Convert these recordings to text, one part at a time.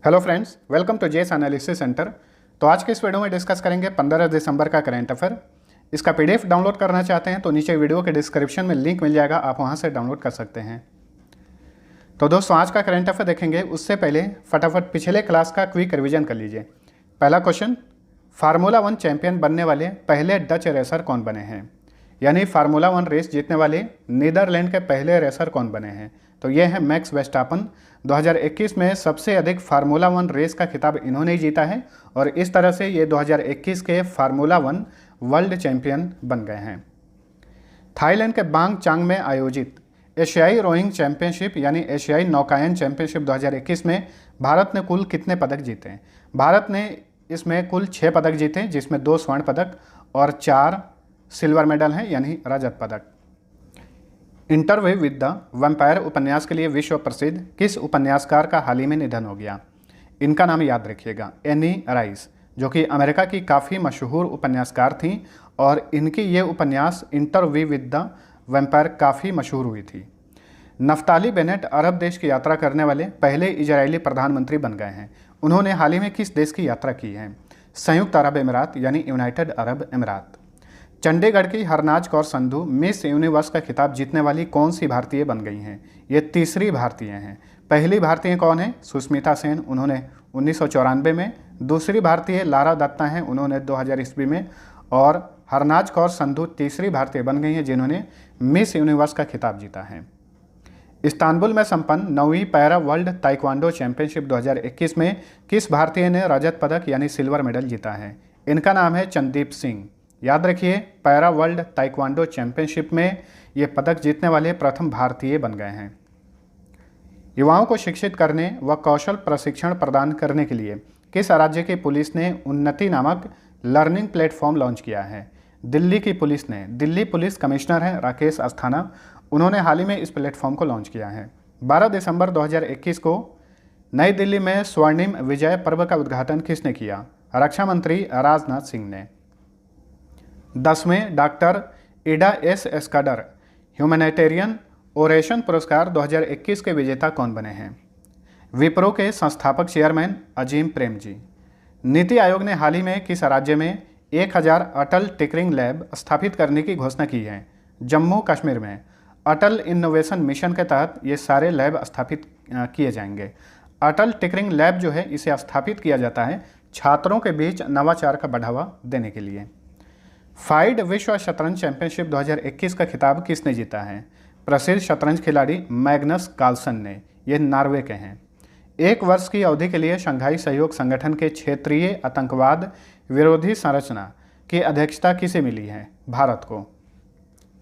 Hello friends, welcome to जेस analysis centre. तो आज के इस वीडियो में डिस्कस करेंगे 15 दिसंबर का करंट अफेयर। इसका पीडीएफ डाउनलोड करना चाहते हैं तो नीचे वीडियो के डिस्क्रिप्शन में लिंक मिल जाएगा, आप वहां से डाउनलोड कर सकते हैं। तो दोस्तों, आज का करंट अफेयर देखेंगे उससे पहले फटाफट पिछले क्लास का क्विक रिविजन कर लीजिए। पहला क्वेश्चन, फार्मूला 1 चैंपियन बनने वाले पहले डच रेसर कौन बने हैं? यानी फार्मूला 1 रेस जीतने वाले नीदरलैंड के पहले रेसर कौन बने हैं? तो ये है मैक्स वेस्टापन। 2021 में सबसे अधिक फार्मूला 1 रेस का खिताब इन्होंने ही जीता है और इस तरह से ये 2021 के फार्मूला 1 वर्ल्ड चैंपियन बन गए हैं। थाईलैंड के बांग चांग में आयोजित एशियाई रोइंग चैंपियनशिप यानी एशियाई नौकायन चैंपियनशिप 2021 में भारत ने कुल कितने पदक जीते? भारत ने इसमें कुल 6 पदक जीते, जिसमें 2 स्वर्ण पदक और 4 सिल्वर मेडल हैं यानी रजत पदक। इंटरव्यू विद द वैम्पायर उपन्यास के लिए विश्व प्रसिद्ध किस उपन्यासकार का हाल ही में निधन हो गया? इनका नाम याद रखिएगा, एनी राइस, जो कि अमेरिका की काफ़ी मशहूर उपन्यासकार थी और इनकी ये उपन्यास इंटरव्यू विद द वैम्पायर काफ़ी मशहूर हुई थी। नफ्ताली बेनेट अरब देश की यात्रा करने वाले पहले इजरायली प्रधानमंत्री बन गए हैं। उन्होंने हाल ही में किस देश की यात्रा की है? संयुक्त अरब अमीरात यानी यूनाइटेड अरब अमीरात। चंडीगढ़ की हरनाज कौर संधू मिस यूनिवर्स का खिताब जीतने वाली कौन सी भारतीय बन गई हैं? ये तीसरी भारतीय हैं। पहली भारतीय कौन है? सुष्मिता सेन, उन्होंने 1994 में। दूसरी भारतीय लारा दत्ता हैं, उन्होंने 2000 ईस्वी में। और हरनाज कौर संधू तीसरी भारतीय बन गई हैं जिन्होंने मिस यूनिवर्स का खिताब जीता है। इस्तांबुल में संपन्न 9वीं पैरा वर्ल्ड ताइक्वांडो चैंपियनशिप 2021 में किस भारतीय ने रजत पदक यानी सिल्वर मेडल जीता है? इनका नाम है चंदीप सिंह। याद रखिए, पैरा वर्ल्ड ताइक्वांडो चैंपियनशिप में ये पदक जीतने वाले प्रथम भारतीय बन गए हैं। युवाओं को शिक्षित करने व कौशल प्रशिक्षण प्रदान करने के लिए किस राज्य की पुलिस ने उन्नति नामक लर्निंग प्लेटफॉर्म लॉन्च किया है? दिल्ली की पुलिस ने। दिल्ली पुलिस कमिश्नर हैं राकेश अस्थाना, उन्होंने हाल ही में इस प्लेटफॉर्म को लॉन्च किया है। 12 दिसंबर 2021 को नई दिल्ली में स्वर्णिम विजय पर्व का उद्घाटन किसने किया? रक्षा मंत्री राजनाथ सिंह ने। 10वें doctor Ida S Scudder humanitarian oration पुरस्कार 2021 के विजेता कौन बने हैं? विप्रो के संस्थापक चेयरमैन अजीम प्रेमजी। नीति आयोग ने हाल ही में किस राज्य में 1000 अटल टिकरिंग लैब स्थापित करने की घोषणा की है? जम्मू कश्मीर में। अटल इनोवेशन मिशन के तहत ये सारे लैब स्थापित किए जाएंगे। अटल टिकरिंग लैब जो है इसे स्थापित किया जाता है छात्रों के बीच नवाचार का बढ़ावा देने के लिए। फाइड विश्व शतरंज चैंपियनशिप 2021 का खिताब किसने जीता है? प्रसिद्ध शतरंज खिलाड़ी मैग्नस कार्लसन ने। ये नॉर्वे के हैं। 1 वर्ष की अवधि के लिए शंघाई सहयोग संगठन के क्षेत्रीय आतंकवाद विरोधी संरचना की अध्यक्षता किसे मिली है? भारत को।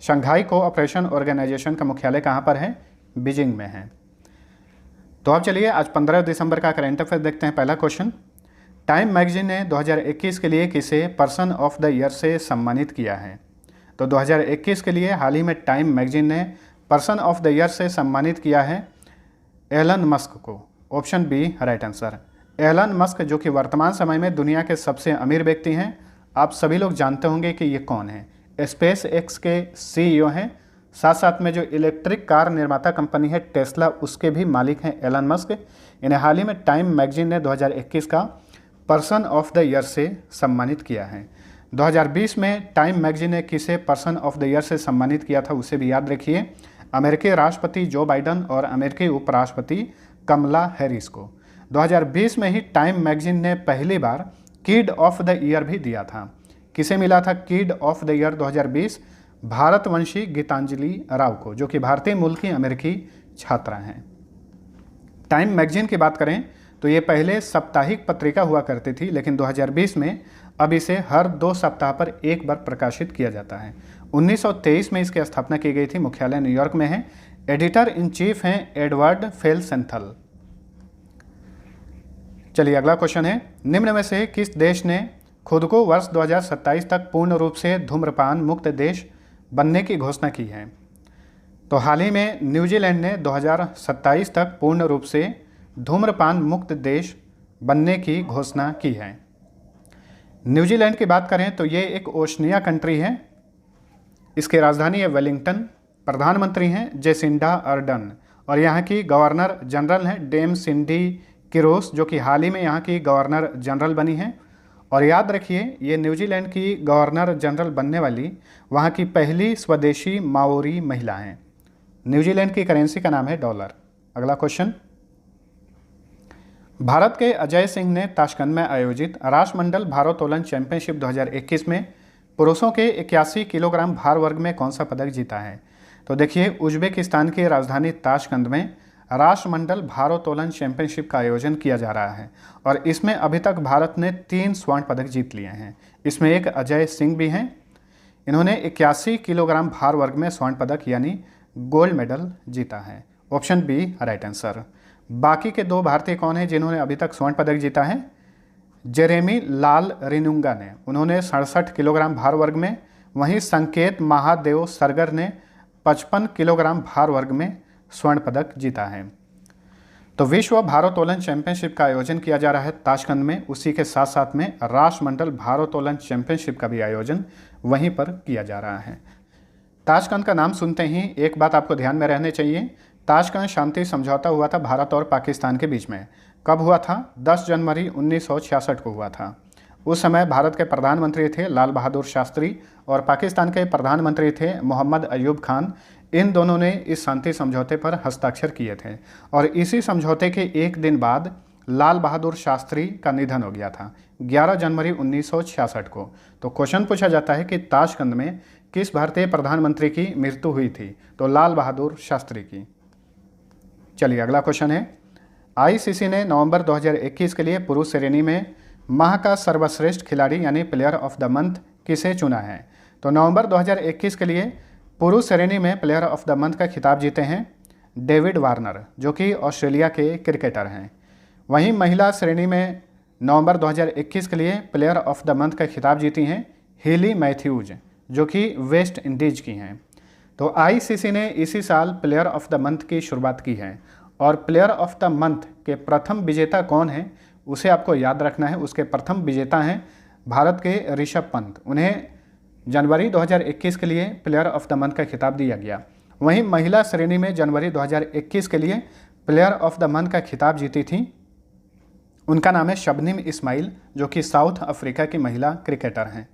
शंघाई कोऑपरेशन ऑर्गेनाइजेशन का मुख्यालय कहाँ पर है? बीजिंग में है। तो अब चलिए आज 15 दिसंबर का करंट अफेयर देखते हैं। पहला क्वेश्चन, टाइम मैगजीन ने 2021 के लिए किसे पर्सन ऑफ द ईयर से सम्मानित किया है? तो 2021 के लिए हाल ही में टाइम मैगजीन ने पर्सन ऑफ द ईयर से सम्मानित किया है एलन मस्क को। Option B right answer. Elon Musk जो कि वर्तमान समय में दुनिया के सबसे अमीर व्यक्ति हैं। आप सभी लोग जानते होंगे कि ये कौन है। स्पेस एक्स के सीईओ हैं, साथ साथ में जो इलेक्ट्रिक कार निर्माता कंपनी है टेस्ला उसके भी मालिक हैं एलन मस्क। इन्हें हाल ही में टाइम मैगजीन ने 2021 का पर्सन ऑफ द ईयर से सम्मानित किया है। 2020 में टाइम मैगजीन ने किसे पर्सन ऑफ द ईयर से सम्मानित किया था उसे भी याद रखिए। अमेरिकी राष्ट्रपति जो बाइडन और अमेरिकी उपराष्ट्रपति कमला हैरिस को। 2020 में ही टाइम मैगजीन ने पहली बार किड ऑफ द ईयर भी दिया था। किसे मिला था किड ऑफ द ईयर 2020? भारतवंशी गीतांजलि राव को, जो कि भारतीय मूल की अमेरिकी छात्रा हैं। टाइम मैगजीन की बात करें तो ये पहले साप्ताहिक पत्रिका हुआ करती थी, लेकिन 2020 में अब इसे हर 2 सप्ताह पर एक बार प्रकाशित किया जाता है। 1923 में इसकी स्थापना की गई थी, मुख्यालय न्यूयॉर्क में है। एडिटर इन चीफ हैं एडवर्ड फेलसेंथल। चलिए अगला क्वेश्चन है, निम्न में से किस देश ने खुद को वर्ष 2027 तक पूर्ण रूप से धूम्रपान मुक्त देश बनने की घोषणा की है? तो हाल ही में न्यूजीलैंड ने 2027 तक पूर्ण रूप से धूम्रपान मुक्त देश बनने की घोषणा की है। न्यूजीलैंड की बात करें तो ये एक ओशनिया कंट्री है। इसकी राजधानी है वेलिंगटन। प्रधानमंत्री हैं जेसिंडा अर्डन और यहाँ की गवर्नर जनरल हैं डेम सिंडी किरोस, जो कि हाल ही में यहाँ की गवर्नर जनरल बनी हैं। और याद रखिए, ये न्यूजीलैंड की गवर्नर जनरल बनने वाली वहाँ की पहली स्वदेशी माओरी महिला हैं। न्यूजीलैंड की करेंसी का नाम है डॉलर। अगला क्वेश्चन, भारत के अजय सिंह ने ताशकंद में आयोजित राष्ट्रमंडल भारोत्तोलन चैंपियनशिप 2021 में पुरुषों के 81 किलोग्राम भार वर्ग में कौन सा पदक जीता है? तो देखिए, उज्बेकिस्तान की राजधानी ताशकंद में राष्ट्रमंडल भारोत्तोलन चैंपियनशिप का आयोजन किया जा रहा है और इसमें अभी तक भारत ने 3 स्वर्ण पदक जीत लिए हैं। इसमें एक अजय सिंह भी हैं। इन्होंने 81 किलोग्राम भार वर्ग में स्वर्ण पदक यानी गोल्ड मेडल जीता है। Option B right answer. बाकी के 2 भारतीय कौन हैं जिन्होंने अभी तक स्वर्ण पदक जीता है? जेरेमी लाल रिनुंगा ने, उन्होंने 67 किलोग्राम भार वर्ग में, वहीं संकेत महादेव सरगर ने 55 किलोग्राम भार वर्ग में स्वर्ण पदक जीता है। तो विश्व भारोत्तोलन चैंपियनशिप का आयोजन किया जा रहा है ताशकंद में। उसी के साथ साथ में राष्ट्रमंडल भारोत्तोलन चैंपियनशिप का भी आयोजन वहीं पर किया जा रहा है। ताशकंद का नाम सुनते ही एक बात आपको ध्यान में रहनी चाहिए, ताशकंद शांति समझौता हुआ था भारत और पाकिस्तान के बीच में। कब हुआ था? 10 जनवरी 1966 को हुआ था। उस समय भारत के प्रधानमंत्री थे लाल बहादुर शास्त्री और पाकिस्तान के प्रधानमंत्री थे मोहम्मद अयूब खान। इन दोनों ने इस शांति समझौते पर हस्ताक्षर किए थे और इसी समझौते के एक दिन बाद लाल बहादुर शास्त्री का निधन हो गया था, 11 जनवरी 1966 को। तो क्वेश्चन पूछा जाता है कि ताशकंद में किस भारतीय प्रधानमंत्री की मृत्यु हुई थी? तो लाल बहादुर शास्त्री की। चलिए अगला क्वेश्चन है, आईसीसी ने नवंबर 2021 के लिए पुरुष श्रेणी में माह का सर्वश्रेष्ठ खिलाड़ी यानी प्लेयर ऑफ द मंथ किसे चुना है? तो नवंबर 2021 के लिए पुरुष श्रेणी में प्लेयर ऑफ द मंथ का खिताब जीते हैं डेविड वार्नर, जो कि ऑस्ट्रेलिया के क्रिकेटर हैं। वहीं महिला श्रेणी में नवंबर 2021 के लिए प्लेयर ऑफ द मंथ का खिताब जीती हैं हेली मैथ्यूज, जो कि वेस्ट इंडीज की हैं। तो आईसीसी ने इसी साल प्लेयर ऑफ द मंथ की शुरुआत की है और प्लेयर ऑफ द मंथ के प्रथम विजेता कौन है उसे आपको याद रखना है। उसके प्रथम विजेता हैं भारत के ऋषभ पंत। उन्हें जनवरी 2021 के लिए प्लेयर ऑफ द मंथ का खिताब दिया गया। वहीं महिला श्रेणी में जनवरी 2021 के लिए प्लेयर ऑफ द मंथ का खिताब जीती थी, उनका नाम है शबनीम इस्माइल, जो कि साउथ अफ्रीका की महिला क्रिकेटर हैं।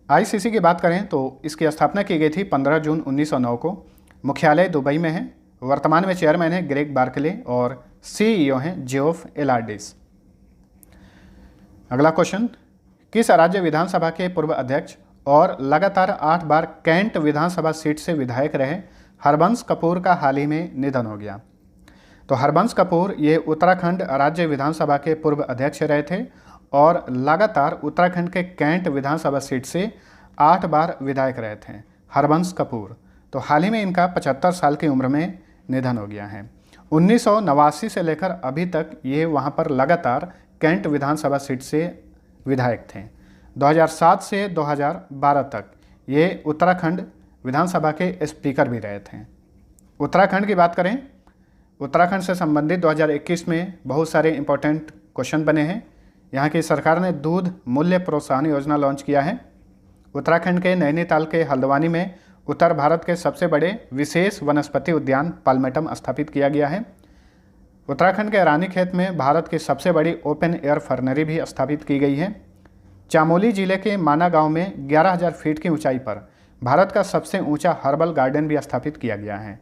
आईसीसी की बात करें तो इसकी स्थापना की गई थी 15 जून 1909 को। मुख्यालय दुबई में है। वर्तमान में चेयरमैन है ग्रेग बार्कले और सीईओ हैं जियोफ एलार्डिस। अगला क्वेश्चन, किस राज्य विधानसभा के पूर्व अध्यक्ष और लगातार 8 बार कैंट विधानसभा सीट से विधायक रहे हरबंस कपूर का हाल ही में निधन हो गया? तो हरबंस कपूर ये उत्तराखंड राज्य विधानसभा के पूर्व अध्यक्ष रहे थे और लगातार उत्तराखंड के कैंट विधानसभा सीट से 8 बार विधायक रहे थे हरबंस कपूर। तो हाल ही में इनका 75 साल की उम्र में निधन हो गया है। 1989 से लेकर अभी तक ये वहाँ पर लगातार कैंट विधानसभा सीट से विधायक थे। 2007 से 2012 तक ये उत्तराखंड विधानसभा के स्पीकर भी रहे थे। उत्तराखंड की बात करें, उत्तराखंड से संबंधित 2021 में बहुत सारे इंपॉर्टेंट क्वेश्चन बने हैं। यहाँ की सरकार ने दूध मूल्य प्रोत्साहन योजना लॉन्च किया है। उत्तराखंड के नैनीताल के हल्द्वानी में उत्तर भारत के सबसे बड़े विशेष वनस्पति उद्यान पाल्मेटम स्थापित किया गया है। उत्तराखंड के रानीखेत में भारत की सबसे बड़ी ओपन एयर फर्नरी भी स्थापित की गई है। चामोली जिले के माना गांव में 11,000 फीट की ऊंचाई पर भारत का सबसे ऊंचा हर्बल गार्डन भी स्थापित किया गया है।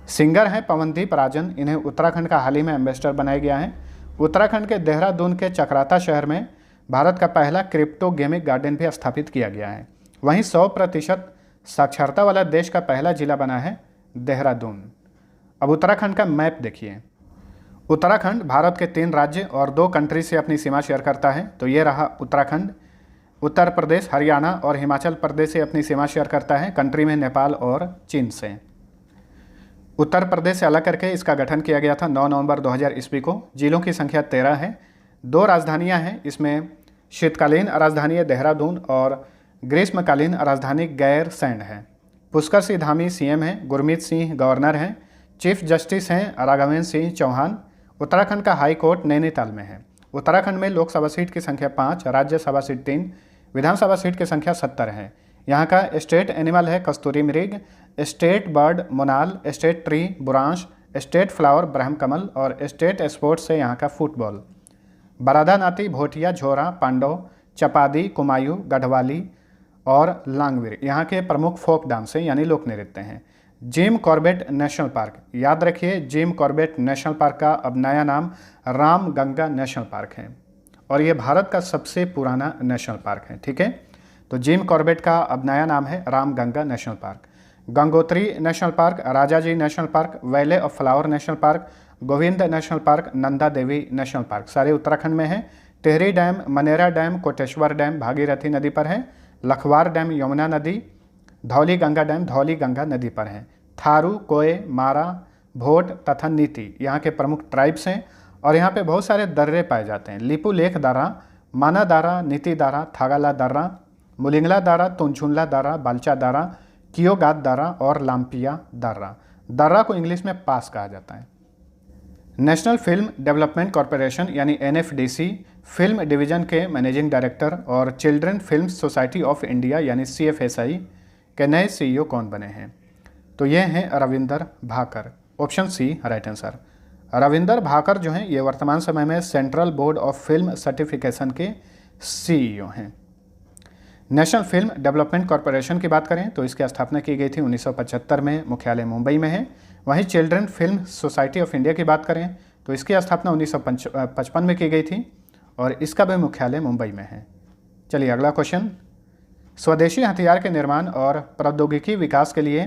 सिंगर हैं पवनदीप राजन, इन्हें उत्तराखंड का हाल ही में एम्बेसडर बनाया गया है। उत्तराखंड के देहरादून के चक्राता शहर में भारत का पहला क्रिप्टो गेमिंग गार्डन भी स्थापित किया गया है। वहीं 100% साक्षरता वाला देश का पहला जिला बना है देहरादून। अब उत्तराखंड का मैप देखिए। उत्तराखंड भारत के 3 राज्य और 2 कंट्री से अपनी सीमा शेयर करता है। तो ये रहा उत्तराखंड। उत्तर प्रदेश, हरियाणा और हिमाचल प्रदेश से अपनी सीमा शेयर करता है, कंट्री में नेपाल और चीन से। उत्तर प्रदेश से अलग करके इसका गठन किया गया था 9 नवंबर 2000 ईस्वी को। जिलों की संख्या 13 है। 2 राजधानियां हैं, इसमें शीतकालीन राजधानी है देहरादून और ग्रीष्मकालीन राजधानी गैरसैंण है। पुष्कर सिंह धामी सीएम हैं, गुरमीत सिंह गवर्नर हैं, चीफ जस्टिस हैं राघवेंद्र सिंह चौहान। उत्तराखंड का हाई कोर्ट नैनीताल में है। उत्तराखंड में लोकसभा सीट की संख्या 5, राज्यसभा सीट 3, विधानसभा सीट की संख्या 70 है। यहाँ का स्टेट एनिमल है कस्तूरी मृग, स्टेट बर्ड मोनाल, स्टेट ट्री बुरांश, स्टेट फ्लावर ब्रह्मकमल और स्टेट स्पोर्ट्स है यहाँ का फुटबॉल। बरादानाती, भोटिया, झोरा, पांडव, चपादी, कुमायूं, गढ़वाली और लांगवीर यहाँ के प्रमुख फोक डांस हैं यानी लोक नृत्य हैं। जिम कॉर्बेट नेशनल पार्क, याद रखिए जिम कॉर्बेट नेशनल पार्क का अब नया नाम रामगंगा नेशनल पार्क है और ये भारत का सबसे पुराना नेशनल पार्क है। ठीक है, तो जिम कॉर्बेट का अब नया नाम है Ramganga National Park. Gangotri National Park, Rajaji National Park, Valley of Flower National Park, Govind National Park, Nanda Devi National Park सारे उत्तराखंड में हैं। Tehri Dam, Manera Dam, Koteshwar Dam Bhagirathi नदी पर है। लखवार डैम यमुना नदी, धौली गंगा डैम धौली गंगा नदी पर है। थारू, कोय, मारा, भोट तथा नीति यहाँ के प्रमुख ट्राइब्स हैं और यहाँ पे बहुत सारे दर्रे पाए जाते हैं। लिपू लेख दर्रा, माना दर्रा, नीति दर्रा, थागाला दर्रा, मुलिंगला दर्रा, तुंछुनला दर्रा, बालचा दर्रा, कियोगात दर्रा और लाम्पिया दर्रा। दर्रा को इंग्लिश में पास कहा जाता है। नेशनल फिल्म डेवलपमेंट कॉरपोरेशन यानी NFDC फिल्म डिवीजन के मैनेजिंग डायरेक्टर और children film society of India यानी CFSI के नए CEO कौन बने हैं? तो ये हैं Ravinder Bhakar. Option C right answer. Ravinder Bhakar जो हैं ये वर्तमान समय में Central Board of Film Certification के CEO हैं। नेशनल फिल्म डेवलपमेंट कॉरपोरेशन की बात करें तो इसकी स्थापना की गई थी 1975 में, मुख्यालय मुंबई में है। वहीं children film society of India की बात करें तो इसकी स्थापना 1955 में की गई थी और इसका भी मुख्यालय मुंबई में है। चलिए अगला क्वेश्चन, स्वदेशी हथियार के निर्माण और प्रौद्योगिकी विकास के लिए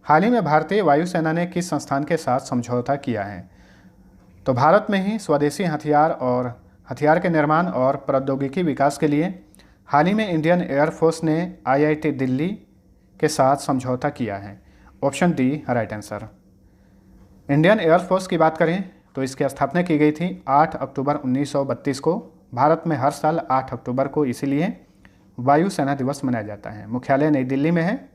हाल ही में भारतीय वायुसेना ने किस संस्थान के साथ समझौता किया है? तो भारत में ही स्वदेशी हथियार और हथियार के निर्माण और प्रौद्योगिकी विकास के लिए हाल ही में इंडियन एयरफोर्स ने IIT दिल्ली के साथ समझौता किया है। Option D right answer. Indian air force की बात करें तो इसकी स्थापना की गई थी 8 अक्टूबर 1932 को। भारत में हर साल 8 अक्टूबर को इसीलिए वायुसेना दिवस मनाया जाता है। मुख्यालय नई दिल्ली में है।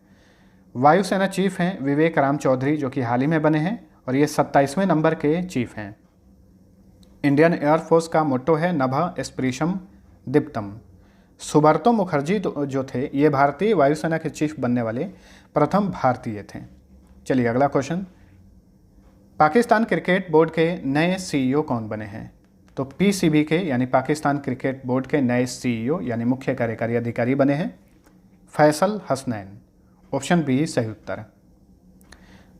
वायुसेना चीफ हैं विवेक राम चौधरी जो कि हाल ही में बने हैं और ये 27वें नंबर के चीफ हैं। इंडियन एयरफोर्स का मोटो है नभः स्पृशम दीप्तम। सुब्रतो मुखर्जी जो थे ये भारतीय वायुसेना के चीफ बनने वाले प्रथम भारतीय थे। चलिए अगला क्वेश्चन, पाकिस्तान क्रिकेट बोर्ड के नए CEO कौन बने हैं? तो PCB के यानी पाकिस्तान क्रिकेट बोर्ड के नए CEO यानी मुख्य कार्यकारी अधिकारी बने हैं फैसल हसनैन। ऑप्शन बी सही उत्तर।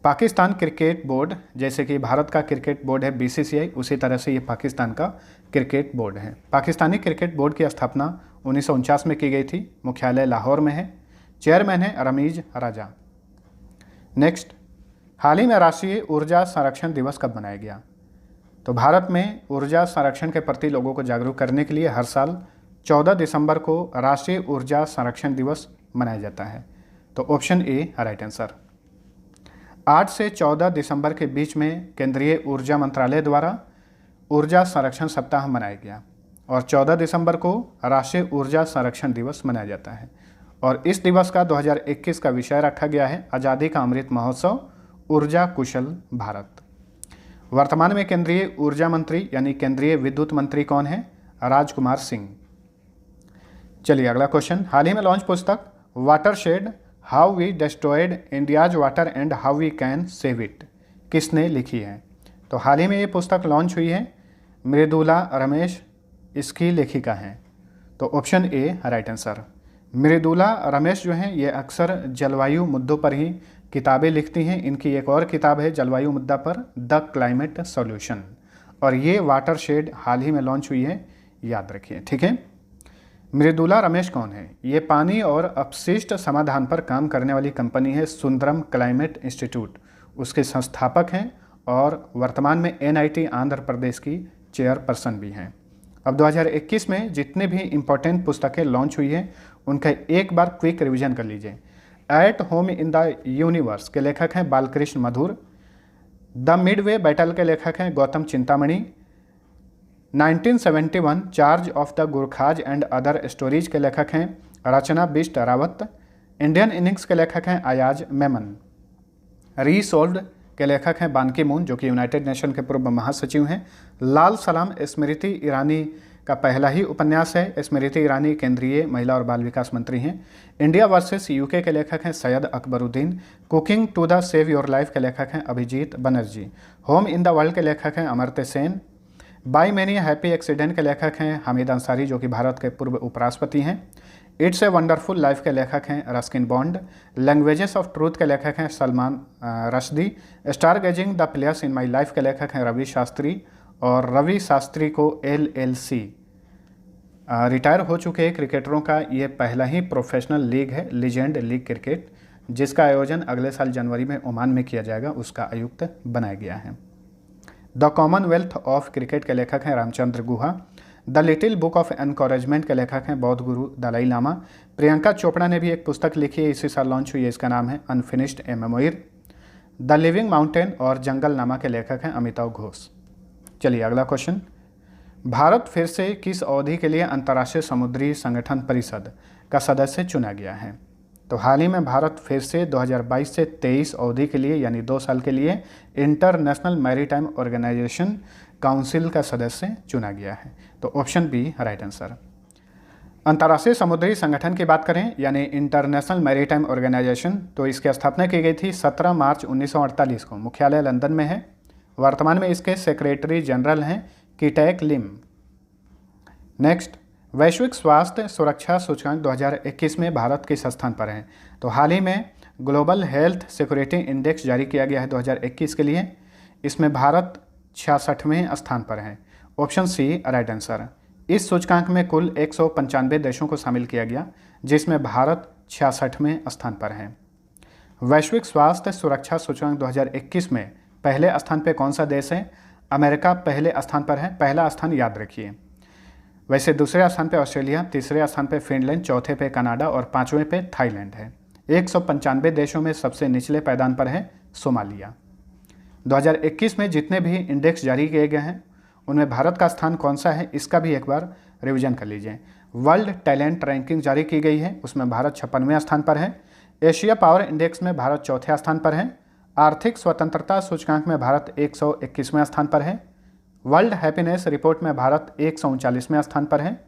पाकिस्तान क्रिकेट बोर्ड जैसे कि भारत का क्रिकेट बोर्ड है BCCI, उसी तरह से ये पाकिस्तान का क्रिकेट बोर्ड है। पाकिस्तानी क्रिकेट बोर्ड की स्थापना 1949 में की गई थी। मुख्यालय लाहौर में है। चेयरमैन है रमीज राजा। नेक्स्ट, हाल ही में राष्ट्रीय ऊर्जा संरक्षण दिवस कब मनाया गया? तो भारत में ऊर्जा संरक्षण के प्रति लोगों को जागरूक करने के लिए हर साल 14 दिसंबर को राष्ट्रीय ऊर्जा संरक्षण दिवस मनाया जाता है। तो ऑप्शन ए राइट आंसर। 8 से 14 दिसंबर के बीच में केंद्रीय ऊर्जा मंत्रालय द्वारा ऊर्जा संरक्षण सप्ताह मनाया गया और 14 दिसंबर को राष्ट्रीय ऊर्जा संरक्षण दिवस मनाया जाता है। और इस दिवस का 2021 का विषय रखा गया है आज़ादी का अमृत महोत्सव, ऊर्जा कुशल भारत। वर्तमान में केंद्रीय ऊर्जा मंत्री यानी केंद्रीय विद्युत मंत्री कौन है? राजकुमार सिंह। चलिए अगला क्वेश्चन, हाल ही में लॉन्च पुस्तक watershed how we destroyed India's water and how we can save it किसने लिखी है? तो हाल ही में ये पुस्तक लॉन्च हुई है, मृदुला रमेश इसकी लेखिका हैं। तो option A right answer. Mridula Ramesh जो हैं ये अक्सर जलवायु मुद्दों पर ही किताबें लिखती हैं। इनकी एक और किताब है जलवायु मुद्दा पर, द क्लाइमेट सॉल्यूशन, और ये वाटरशेड हाल ही में लॉन्च हुई है, याद रखिए। ठीक है, मृदुला रमेश कौन है? ये पानी और अपशिष्ट समाधान पर काम करने वाली कंपनी है सुंदरम क्लाइमेट इंस्टीट्यूट, उसके संस्थापक हैं और वर्तमान में NIT आंध्र प्रदेश की चेयरपर्सन भी हैं। अब 2021 में जितने भी इम्पोर्टेंट पुस्तकें लॉन्च हुई हैं उनका एक बार क्विक रिवीजन कर लीजिए। At home in the universe के लेखक हैं बालकृष्ण मधुर। द मिडवे बैटल के लेखक हैं Gautam Chintamani. 1971 charge of the Gurkhas and other stories के लेखक हैं रचना बिष्ट रावत। इंडियन इनिंग्स के लेखक हैं अयाज मेमन। रीसोल्व्ड के लेखक हैं बान की मून जो कि यूनाइटेड नेशन के पूर्व महासचिव हैं। लाल सलाम स्मृति ईरानी का पहला ही उपन्यास है। स्मृति ईरानी केंद्रीय महिला और बाल विकास मंत्री हैं। इंडिया वर्सेस यूके के लेखक हैं Syed Akbaruddin. Cooking to the save your life के लेखक हैं Abhijit Banerjee. Home in the world के लेखक हैं Amartya Sen. By many happy accident के लेखक हैं हामिद अंसारी, जो कि भारत के पूर्व उपराष्ट्रपति हैं। इट्स ए वंडरफुल लाइफ के लेखक हैं Ruskin Bond. Languages of truth के लेखक हैं Salman Rushdie. Star gazing the players in my life के लेखक हैं रवि शास्त्री। और रवि शास्त्री को LLC रिटायर हो चुके क्रिकेटरों का ये पहला ही प्रोफेशनल लीग है, लीजेंड लीग क्रिकेट, जिसका आयोजन अगले साल जनवरी में ओमान में किया जाएगा, उसका आयुक्त बनाया गया है। द कॉमनवेल्थ ऑफ क्रिकेट के लेखक हैं Ramachandra Guha. The Little Book of Encouragement के लेखक हैं बौद्ध गुरु दलाई लामा। प्रियंका चोपड़ा ने भी एक पुस्तक लिखी है, इसी साल लॉन्च हुई है, इसका नाम है Unfinished A Memoir. The Living Mountain और जंगल नामा के लेखक हैं अमिताभ घोष। चलिए अगला क्वेश्चन, भारत फिर से किस अवधि के लिए अंतर्राष्ट्रीय समुद्री संगठन परिषद का सदस्य चुना गया है? तो हाल ही में भारत फिर से 2022 से 23 अवधि के लिए यानी 2 साल के लिए इंटरनेशनल मैरीटाइम ऑर्गेनाइजेशन काउंसिल का सदस्य चुना गया है। तो ऑप्शन बी राइट आंसर। अंतर्राष्ट्रीय समुद्री संगठन की बात करें यानी इंटरनेशनल मैरीटाइम ऑर्गेनाइजेशन, तो इसकी स्थापना की गई थी 17 मार्च 1948 को। मुख्यालय लंदन में है। वर्तमान में इसके सेक्रेटरी जनरल हैं कीटैक लिम। नेक्स्ट, वैश्विक स्वास्थ्य सुरक्षा सूचकांक 2021 में भारत किस स्थान पर है? तो हाल ही में ग्लोबल हेल्थ सिक्योरिटी इंडेक्स जारी किया गया है 2021 के लिए। इसमें भारत 66वें स्थान पर है। Option C right answer. इस सूचकांक में कुल 195 देशों को शामिल किया गया, जिसमें भारत 66वें स्थान पर है। वैश्विक स्वास्थ्य सुरक्षा सूचकांक 2021 में पहले स्थान पर कौन सा देश है? अमेरिका पहले स्थान पर है, पहला स्थान याद रखिए। वैसे दूसरे स्थान पे ऑस्ट्रेलिया, तीसरे स्थान पे फिनलैंड, चौथे पे कनाडा और 5वें पे थाईलैंड है। 195 देशों में सबसे निचले पायदान पर है सोमालिया। 2021 में जितने भी इंडेक्स जारी किए गए हैं उनमें भारत का स्थान कौन सा है, इसका भी एक बार रिवीजन कर लीजिए। वर्ल्ड टैलेंट रैंकिंग जारी की गई है, उसमें भारत 56वें स्थान पर है। एशिया पावर इंडेक्स में भारत चौथे स्थान पर है। आर्थिक स्वतंत्रता सूचकांक में भारत 121वें स्थान पर है। वर्ल्ड हैप्पीनेस रिपोर्ट में भारत 139वें स्थान पर है।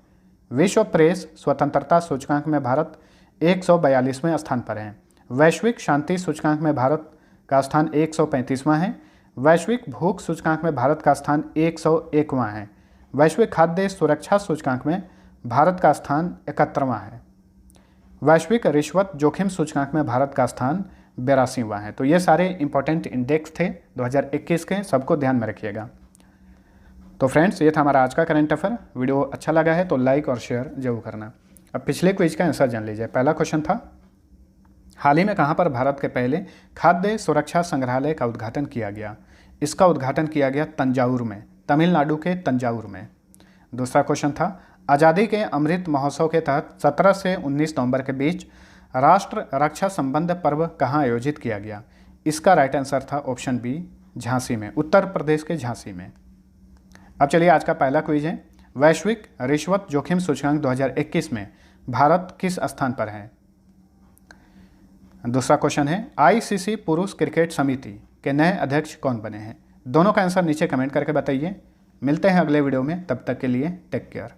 विश्व प्रेस स्वतंत्रता सूचकांक में भारत 142वें स्थान पर है। वैश्विक शांति सूचकांक में भारत का स्थान 135वां है। वैश्विक भूख सूचकांक में भारत का स्थान 101वां है। वैश्विक खाद्य सुरक्षा सूचकांक में भारत का स्थान 71वां है। वैश्विक रिश्वत जोखिम सूचकांक में भारत का स्थान 82वां है। तो ये सारे इंपॉर्टेंट इंडेक्स थे 2021 के, सबको ध्यान में रखिएगा। तो फ्रेंड्स, ये था हमारा आज का करंट अफेयर। वीडियो अच्छा लगा है तो लाइक और शेयर जरूर करना। अब पिछले क्विज का आंसर जान लीजिए। पहला क्वेश्चन था, हाल ही में कहाँ पर भारत के पहले खाद्य सुरक्षा संग्रहालय का उद्घाटन किया गया? इसका उद्घाटन किया गया तंजावुर में, तमिलनाडु के तंजावुर में। दूसरा क्वेश्चन था, आज़ादी के अमृत महोत्सव के तहत 17 से 19 नवंबर के बीच राष्ट्र रक्षा संबंध पर्व कहाँ आयोजित किया गया? इसका राइट आंसर था ऑप्शन बी झांसी में, उत्तर प्रदेश के झांसी में। अब चलिए आज का पहला क्विज है, वैश्विक रिश्वत जोखिम सूचकांक 2021 में भारत किस स्थान पर है? दूसरा क्वेश्चन है, ICC पुरुष क्रिकेट समिति के नए अध्यक्ष कौन बने हैं? दोनों का आंसर नीचे कमेंट करके बताइए। मिलते हैं अगले वीडियो में, तब तक के लिए टेक केयर।